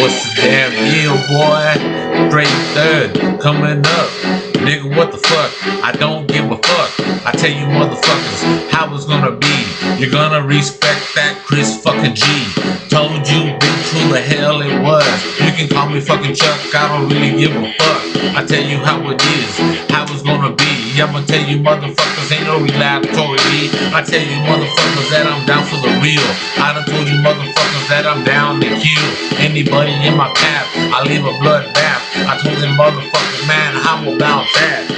What's the damn deal, boy? Straight third, coming up. Nigga, what the fuck? I don't give a fuck. I tell you motherfuckers how it's gonna be. You're gonna respect that Chris fucking G. Told you, bitch, who the hell it was. You can call me fucking Chuck, I don't really give a fuck. I tell you how it is, how it's gonna be. I'ma tell you motherfuckers ain't no relaxatory. I tell you motherfuckers that I'm down for the real. I done told you motherfuckers that I'm down to kill anybody in my path. I leave a bloodbath. I told them motherfuckers, man, how about that?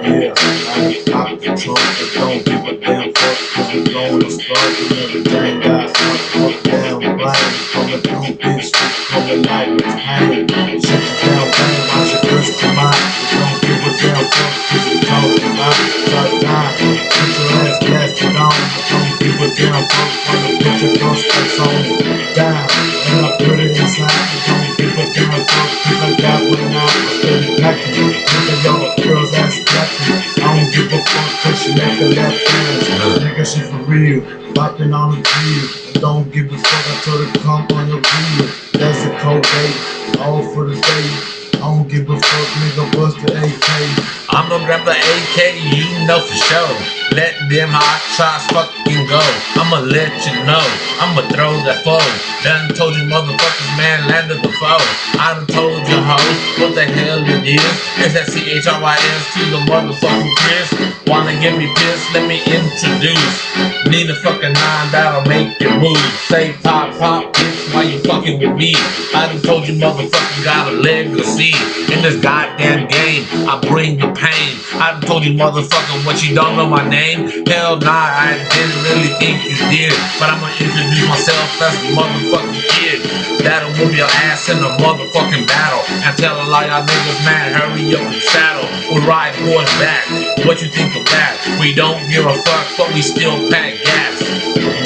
Yeah, I pop the trunk, but don't give a damn fuck, cause we gonna start and everything got fucked down, blind, coming through, bitch, coming like it's pain. Shut you down, bang, watch your girls come out. Don't give a damn fuck, cause we talking about start dying. Put your ass blasted on, don't give a damn fuck, wanna put your ghost specs on it, down, and I put it inside. Don't give a damn fuck, cause I got one now, I'm steady packing. Look at y'all girls ass clapping. I don't give a fuck, cause she make a left dance. Nigga, she for real, bopping on the grill. Don't give a fuck, I told her come on your grill. That's a cold day, all for the day. I don't give a fuck, nigga, bust the AK. I'ma grab the AK, you know for sure. Let them hot shots fucking go. I'ma let you know, I'ma throw that foe. Done told you motherfuckers, man, land of the foe. I done told you hoes what the hell it is. It's that CHRYS to the motherfucking Chris. Wanna get me pissed? Let me introduce. Need a fucking 9 that'll make you move. Say pop, pop, bitch, why you fucking with me? I done told you motherfuckers got a legacy. In this goddamn game, I bring the pain. I done told you motherfucker what you don't know my name. Hell nah, I didn't really think you did. But I'ma introduce myself as the motherfucking kid that'll whoop your ass in a motherfucking battle. And tell a lot y'all niggas, man, hurry up and saddle. We ride boys back. What you think of that? We don't give a fuck, but we still pack gas.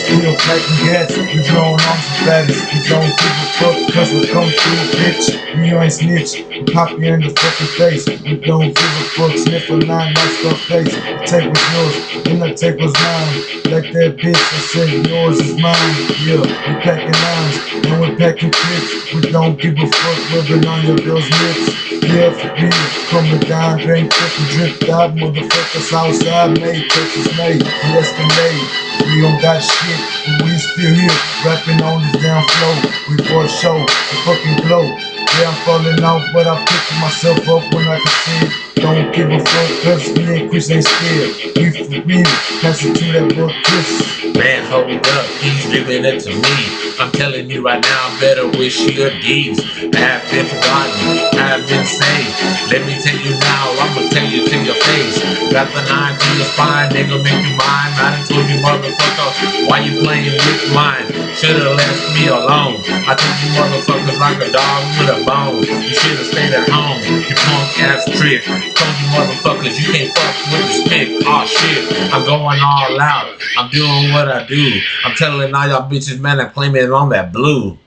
Still packing gas, we blowing on some fatties. We don't give a fuck, cause we come through, bitch. You ain't snitch, we pop you in the fucking face. We don't give a fuck, sniff a line, like stuff face. The tape was yours, and the tape was mine. Like that bitch, I said yours is mine. Yeah, we packing lines, and we packing clips. We don't give a fuck, rubbing on your girl's lips. Yeah, for real, coming down, drink, fucking dripped out. Motherfuckers outside, made, Texas made, yes, made. We don't got shit, but we still here, rapping on this damn flow. We for a show, a fucking glow. Yeah, I'm falling off, but I pick myself up when I can see it. Don't give a fuck, cause me and Chris ain't scared. We for real, pass it to that boy Chris. Man, hold up, he's giving it to me. I'm telling you right now, better wish your deeds have been forgotten, have been saved. Let me tell you now, I'ma tell you to your face. Got the 9 to your spine, nigga, make you mine. I done told you motherfucker, why you playing with mine? Should've left me alone. I told you motherfuckers like a dog with a bone. You should've stayed at home, you punk ass trick. Told you motherfuckers, you can't fuck with this pick. Aw shit, I'm going all out. I'm doing what I do. I'm telling all y'all bitches, man, I'm claiming on that blue.